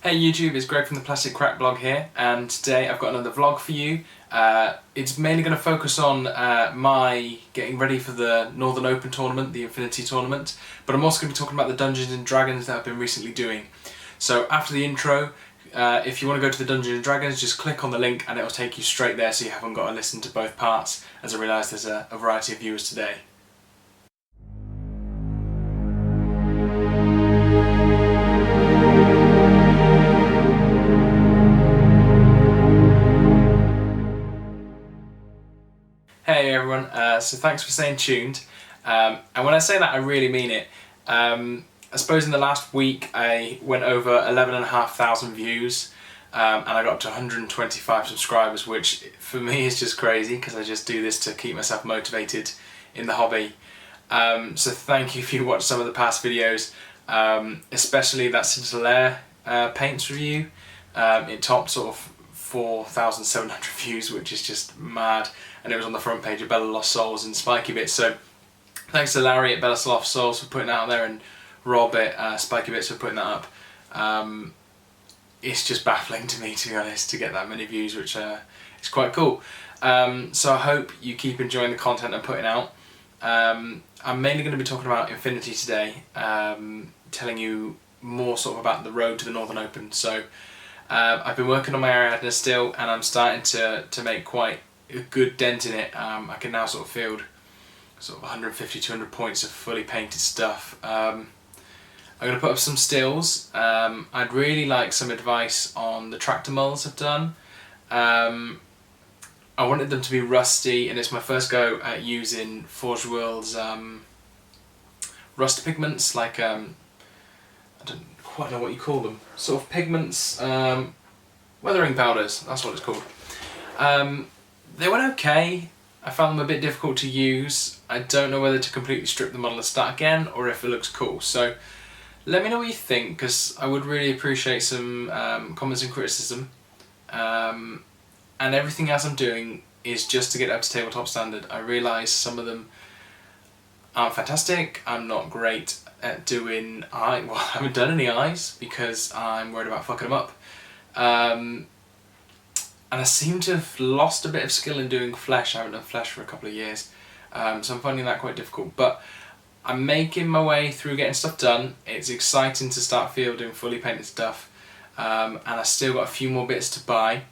Hey YouTube, it's Greg from the Plastic Crack blog here, and today I've got another vlog for you. It's mainly going to focus on my getting ready for the Northern Open tournament, the Infinity tournament, but I'm also going to be talking about the Dungeons and Dragons that I've been recently doing. So after the intro, if you want to go to the Dungeons and Dragons, just click on the link and it'll take you straight there, so you haven't got to listen to both parts, as I realise there's a variety of viewers today. Hey everyone, so thanks for staying tuned, and when I say that I really mean it. I suppose in the last week I went over 11,500 views, and I got up to 125 subscribers, which for me is just crazy because I just do this to keep myself motivated in the hobby. So thank you if you watched some of the past videos, especially that Scintillaire paints review. It topped sort of 4,700 views, which is just mad, and it was on the front page of Bella Lost Souls and Spiky Bits. So thanks to Larry at Bella Lost Souls for putting that out there, and Rob at Spiky Bits for putting that up. It's just baffling to me, to be honest, to get that many views, which is quite cool. So I hope you keep enjoying the content I'm putting out. I'm mainly going to be talking about Infinity today, telling you more sort of about the road to the Northern Open. So I've been working on my Ariadna still, and I'm starting to make quite a good dent in it. I can now sort of field sort of 150-200 points of fully painted stuff. I'm going to put up some stills. I'd really like some advice on the tractor molds I've done. I wanted them to be rusty, and it's my first go at using Forge World's rust pigments, like I don't quite know what you call them, sort of pigments, weathering powders, that's what it's called. They went okay. I found them a bit difficult to use. I don't know whether to completely strip the model and start again, or if it looks cool. So let me know what you think, because I would really appreciate some comments and criticism. And everything else I'm doing is just to get up to tabletop standard. I realise some of them aren't fantastic. I'm not great at doing I haven't done any eyes because I'm worried about fucking them up. And I seem to have lost a bit of skill in doing flesh. I haven't done flesh for a couple of years, so I'm finding that quite difficult. But I'm making my way through getting stuff done. It's exciting to start fielding fully painted stuff, and I still got a few more bits to buy.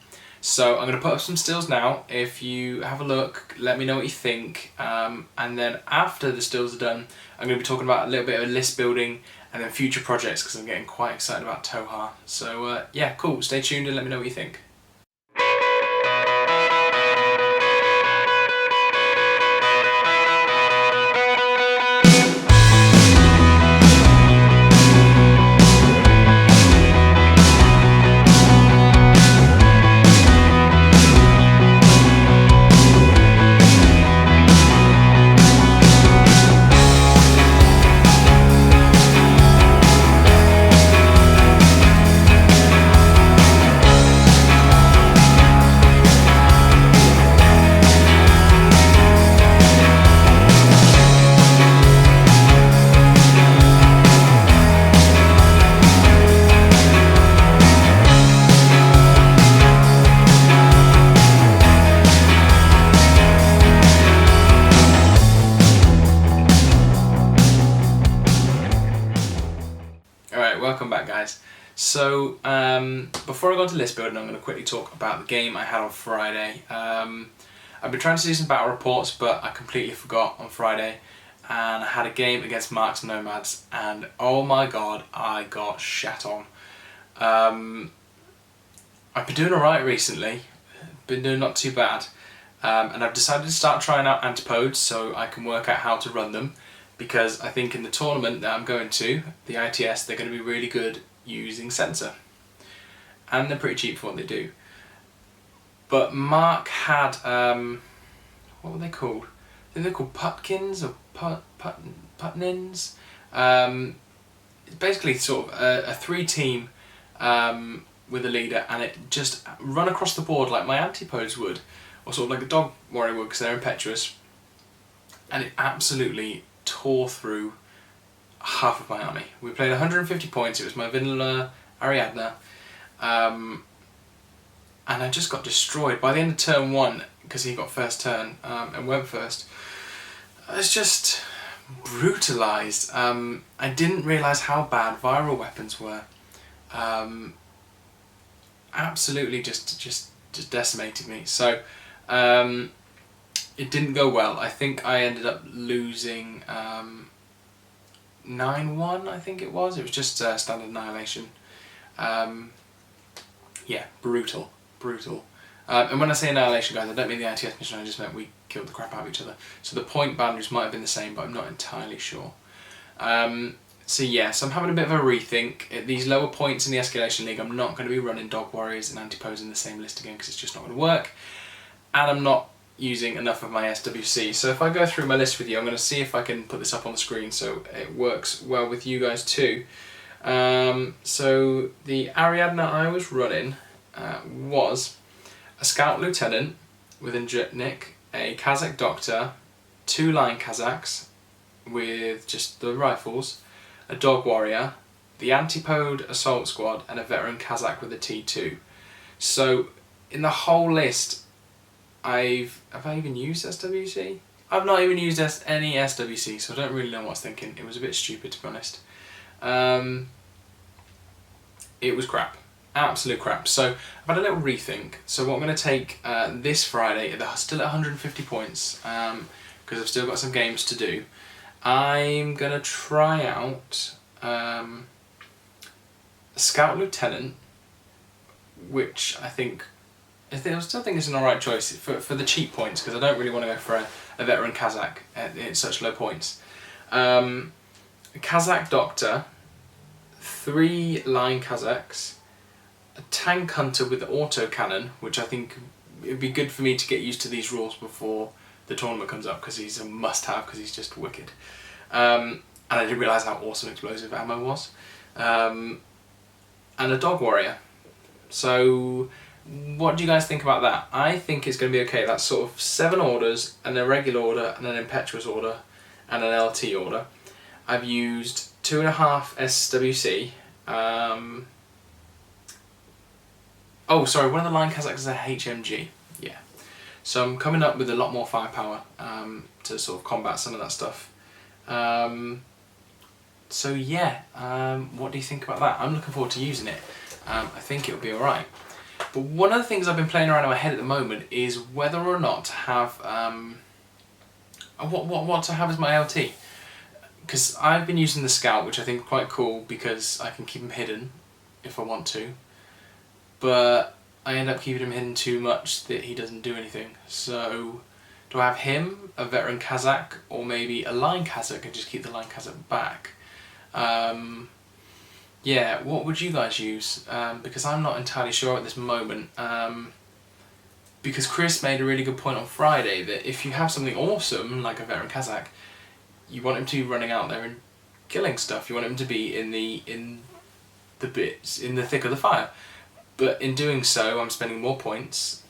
So I'm going to put up some stills now. If you have a look, let me know what you think, and then after the stills are done, I'm going to be talking about a little bit of list building and then future projects, because I'm getting quite excited about Tohaa. So yeah, cool, stay tuned and let me know what you think. Welcome back, guys. So before I go on to list building, I'm going to quickly talk about the game I had on Friday. I've been trying to do some battle reports, but I completely forgot on Friday, and I had a game against Mark's Nomads, and oh my god, I got shat on. I've been doing alright recently, been doing not too bad, and I've decided to start trying out antipodes so I can work out how to run them, because I think in the tournament that I'm going to, the ITS, they're going to be really good using sensor, and they're pretty cheap for what they do. But Mark had, what were they called? I think they're called putkins or putnins. Basically sort of a 3-team with a leader, and it just run across the board like my antipodes would, or sort of like a dog warrior would, because they're impetuous, and it absolutely tore through half of my army. We played 150 points. It was my vanilla Ariadna, and I just got destroyed. By the end of turn 1, because he got first turn and went first, I was just brutalised. I didn't realise how bad viral weapons were. Absolutely just decimated me. So it didn't go well. I think I ended up losing 9-1, I think it was. It was just standard annihilation. Yeah, brutal. And when I say annihilation, guys, I don't mean the ITS mission, I just meant we killed the crap out of each other. So the point boundaries might have been the same, but I'm not entirely sure. So yeah, so I'm having a bit of a rethink. At these lower points in the Escalation League, I'm not going to be running Dog Warriors and Antipodes in the same list again, because it's just not going to work. And I'm not using enough of my SWC. So if I go through my list with you, I'm going to see if I can put this up on the screen so it works well with you guys too. So the Ariadna I was running was a Scout Lieutenant with Injitnik, a Kazakh Doctor, 2 Line Kazakhs with just the rifles, a Dog Warrior, the Antipode Assault Squad, and a Veteran Kazakh with a T2. So in the whole list, have I even used SWC? I've not even used any SWC, so I don't really know what I was thinking. It was a bit stupid, to be honest. It was crap. Absolute crap. So I've had a little rethink. So what I'm going to take this Friday, still at 150 points, because I've still got some games to do, I'm going to try out a Scout Lieutenant, which I still think it's an alright choice for the cheap points, because I don't really want to go for a Veteran Kazakh at such low points. A Kazakh Doctor, 3 Line Kazakhs, a Tank Hunter with the autocannon, which I think it'd be good for me to get used to these rules before the tournament comes up, because he's a must-have, because he's just wicked. And I didn't realise how awesome explosive ammo was. And a Dog Warrior. So what do you guys think about that? I think it's going to be okay. That's sort of 7 orders, and a regular order, and an impetuous order, and an LT order. I've used 2.5 SWC. Oh, sorry, one of the Line Kazakhs is a HMG. Yeah. So I'm coming up with a lot more firepower to sort of combat some of that stuff. So yeah, what do you think about that? I'm looking forward to using it. I think it'll be alright. But one of the things I've been playing around in my head at the moment is whether or not to have what to have as my LT. Because I've been using the Scout, which I think is quite cool because I can keep him hidden if I want to. But I end up keeping him hidden too much that he doesn't do anything. So do I have him, a Veteran Kazakh, or maybe a Line Kazakh and just keep the Line Kazakh back? Yeah, what would you guys use? Because I'm not entirely sure at this moment. Because Chris made a really good point on Friday that if you have something awesome like a Veteran Kazakh, you want him to be running out there and killing stuff. You want him to be in the thick of the fire. But in doing so, I'm spending more points,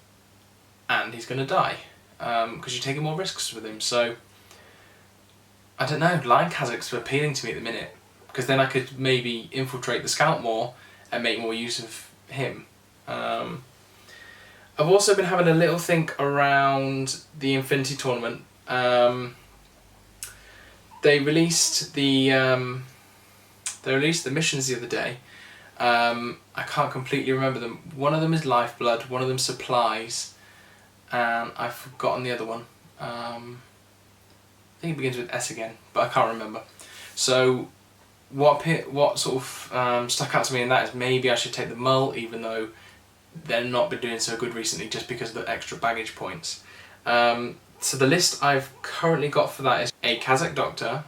and he's going to die because you're taking more risks with him. So I don't know. Line Kazakhs are appealing to me at the minute, because then I could maybe infiltrate the Scout more and make more use of him. I've also been having a little think around the Infinity Tournament. They released the missions the other day. I can't completely remember them. One of them is Lifeblood, one of them Supplies, and I've forgotten the other one. I think it begins with S again, but I can't remember. So what sort of stuck out to me in that is maybe I should take the Mull, even though they've not been doing so good recently just because of the extra baggage points. So the list I've currently got for that is a Kazakh Doctor,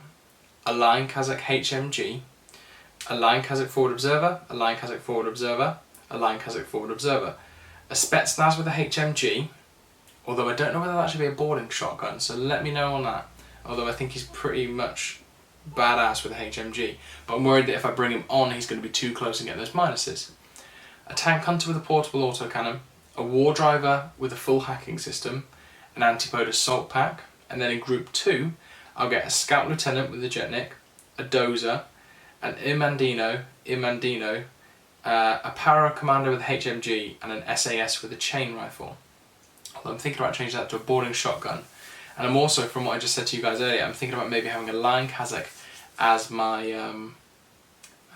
a Line Kazakh HMG, a Line Kazakh Forward Observer, a Line Kazakh Forward Observer, a Line Kazakh Forward Observer, a Spetsnaz with a HMG, although I don't know whether that should be a boarding shotgun, so let me know on that. Although I think he's pretty much badass with a HMG, but I'm worried that if I bring him on he's going to be too close and get those minuses. A Tank Hunter with a portable autocannon, a War Driver with a full hacking system, an Antipode Assault Pack, and then in Group 2 I'll get a Scout Lieutenant with a Jetnik, a Dozer, an Imandino, a Para Commander with a HMG, and an SAS with a chain rifle. Although I'm thinking about changing that to a boarding shotgun. And I'm also, from what I just said to you guys earlier, I'm thinking about maybe having a Lion Kazakh as my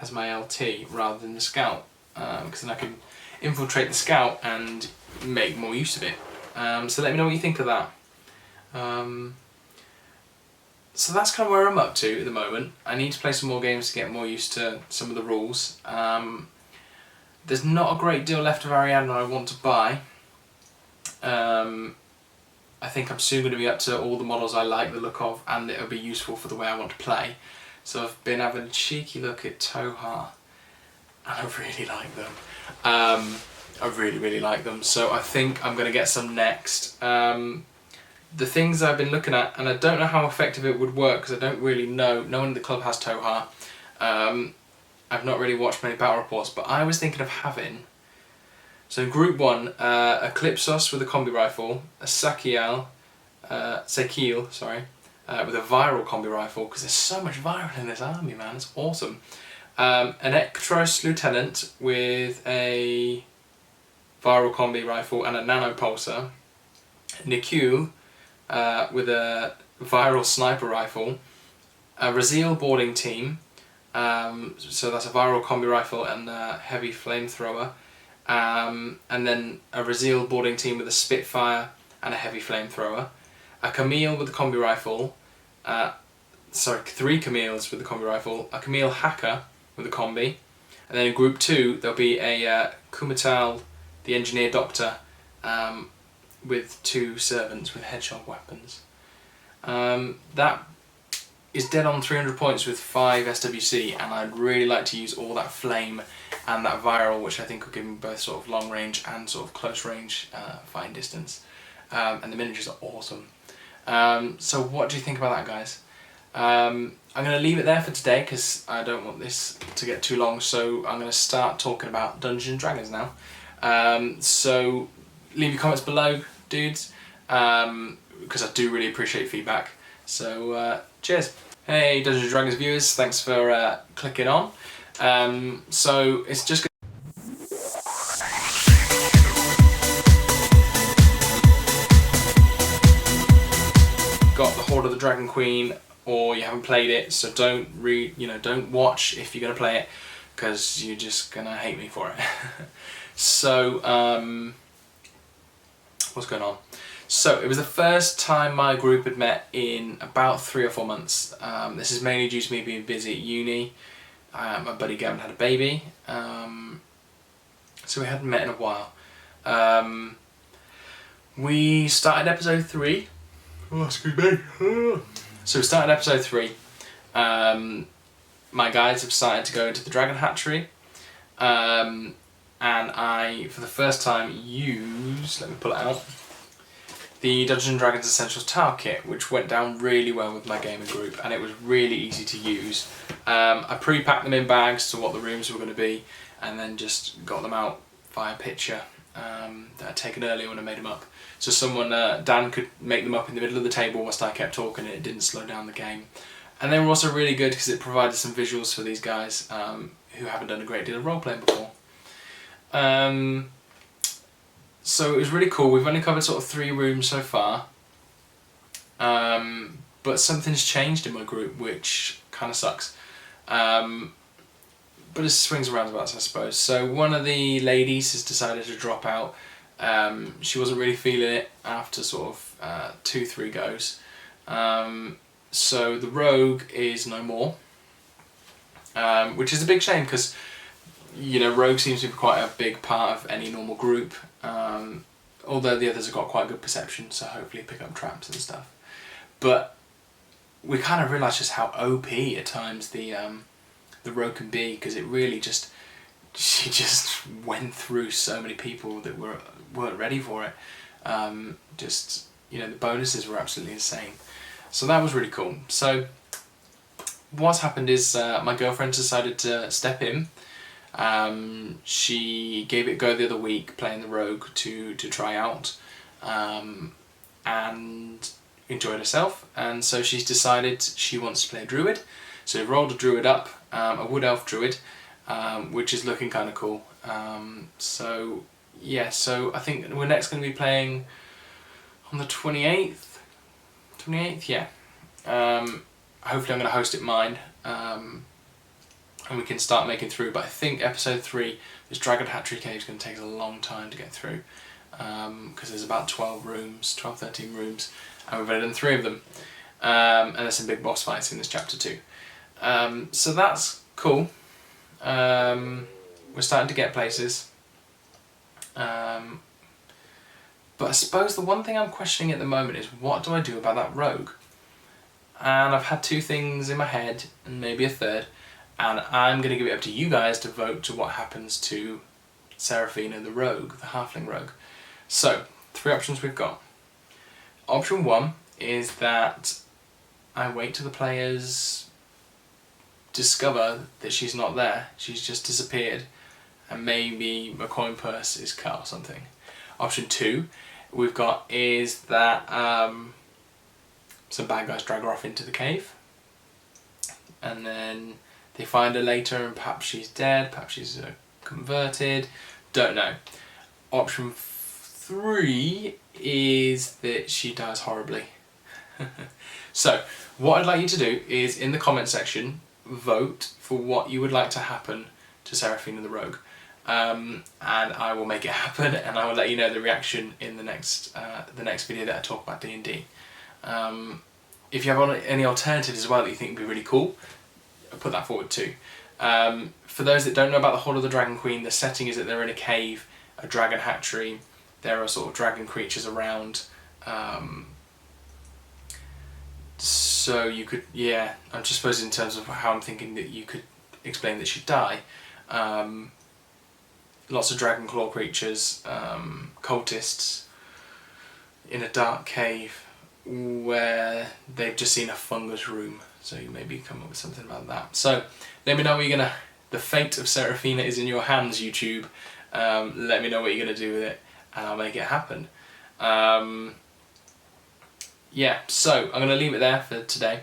LT rather than the Scout, because then I can infiltrate the Scout and make more use of it. So let me know what you think of that. So that's kind of where I'm up to at the moment. I need to play some more games to get more used to some of the rules. There's not a great deal left of Ariadna I want to buy. I think I'm soon going to be up to all the models I like the look of, and it'll be useful for the way I want to play. So I've been having a cheeky look at Tohaa, and I really like them. I really like them, so I think I'm going to get some next. The things I've been looking at, and I don't know how effective it would work because I don't really know. No one in the club has Tohaa. I've not really watched many battle reports, but I was thinking of having, so in Group 1, a Clipsos with a combi rifle, a Sakiel, with a viral combi rifle, because there's so much viral in this army, man, it's awesome. An Ektros Lieutenant with a viral combi rifle and a nanopulsar, Nikul with a viral sniper rifle, a Raziel boarding team, so that's a viral combi rifle and a heavy flamethrower, and then a Raziel boarding team with a Spitfire and a heavy flamethrower, a Camille with a combi rifle, 3 Camille's with the combi rifle, a Camille Hacker with a combi, and then in Group 2 there'll be a Kumatal, the Engineer Doctor, with 2 servants with hedgehog weapons. That is dead on 300 points with 5 SWC, and I'd really like to use all that flame and that viral, which I think will give me both sort of long range and sort of close range fighting distance. And the miniatures are awesome. So what do you think about that, guys? I'm going to leave it there for today because I don't want this to get too long, so I'm going to start talking about Dungeons and Dragons now. So leave your comments below, dudes, because I do really appreciate feedback. So cheers. Hey Dungeons and Dragons viewers, thanks for clicking on. So it's just got the Horde of the Dragon Queen, or you haven't played it, so don't watch if you're gonna play it, because you're just gonna hate me for it. So what's going on? So it was the first time my group had met in about 3 or 4 months. This is mainly due to me being busy at uni. My buddy Gavin had a baby, so we hadn't met in a while. We started episode 3. Oh, excuse me. So we started episode 3. My guys have started to go into the Dragon Hatchery, and I, for the first time, used, let me pull it out, the Dungeons & Dragons Essentials Tower Kit, which went down really well with my gaming group, and it was really easy to use. I pre-packed them in bags to what the rooms were going to be, and then just got them out via picture that I'd taken earlier when I made them up. So someone, Dan, could make them up in the middle of the table whilst I kept talking, and it didn't slow down the game. And they were also really good because it provided some visuals for these guys who haven't done a great deal of role-playing before. So it was really cool. We've only covered sort of 3 rooms so far, but something's changed in my group, which kind of sucks. But it swings and roundabouts, I suppose. So one of the ladies has decided to drop out. She wasn't really feeling it after sort of 2-3 goes. So the rogue is no more, which is a big shame because, you know, rogue seems to be quite a big part of any normal group. Although the others have got quite good perception, so hopefully pick up traps and stuff. But we kind of realised just how OP at times the rogue can be, because it really she just went through so many people that weren't ready for it. Just, you know, the bonuses were absolutely insane. So that was really cool. So what's happened is my girlfriend decided to step in. She gave it a go the other week playing the rogue to try out, and enjoyed herself, and so she's decided she wants to play a druid. So we rolled a druid up, a wood elf druid, which is looking kind of cool. So yeah, so I think we're next going to be playing on the 28th. 28th, yeah. Hopefully I'm going to host it mine, and we can start making through. But I think episode 3, this Dragon Hatchery Cave, is going to take a long time to get through, because there's about 12, 13 rooms, and we've only done 3 of them. And there's some big boss fights in this chapter too. So that's cool. We're starting to get places. But I suppose the one thing I'm questioning at the moment is, what do I do about that rogue? And I've had 2 things in my head, and maybe a third, and I'm going to give it up to you guys to vote to what happens to Seraphina the rogue, the halfling rogue. So, 3 options we've got. Option 1 is that I wait till the players discover that she's not there, she's just disappeared, and maybe a coin purse is cut or something. Option 2 we've got is that some bad guys drag her off into the cave, and then they find her later and perhaps she's dead, perhaps she's converted, don't know. Option 3 is that she dies horribly. So what I'd like you to do is, in the comment section, vote for what you would like to happen to Seraphina the rogue, and I will make it happen, and I will let you know the reaction in the next video that I talk about D&D. If you have any alternatives as well that you think would be really cool, I'll put that forward too. For those that don't know about the Hall of the Dragon Queen, the setting is that they're in a cave, a dragon hatchery, there are sort of dragon creatures around, so you could, yeah, I'm just suppose in terms of how I'm thinking that you could explain that she'd die. Lots of dragon claw creatures, cultists in a dark cave where they've just seen a fungus room, so you maybe come up with something about that. So let me know what you're gonna, the fate of Seraphina is in your hands, YouTube. Let me know what you're gonna do with it, and I'll make it happen. Yeah, so I'm gonna leave it there for today.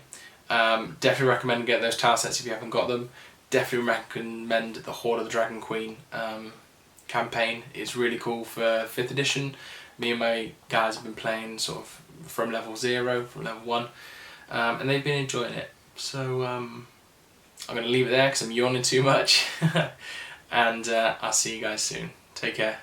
Definitely recommend getting those tile sets if you haven't got them. Definitely recommend the Hall of the Dragon Queen campaign. It's really cool for 5th edition. Me and my guys have been playing sort of from level 0, from level 1, and they've been enjoying it. So I'm going to leave it there because I'm yawning too much, and I'll see you guys soon. Take care.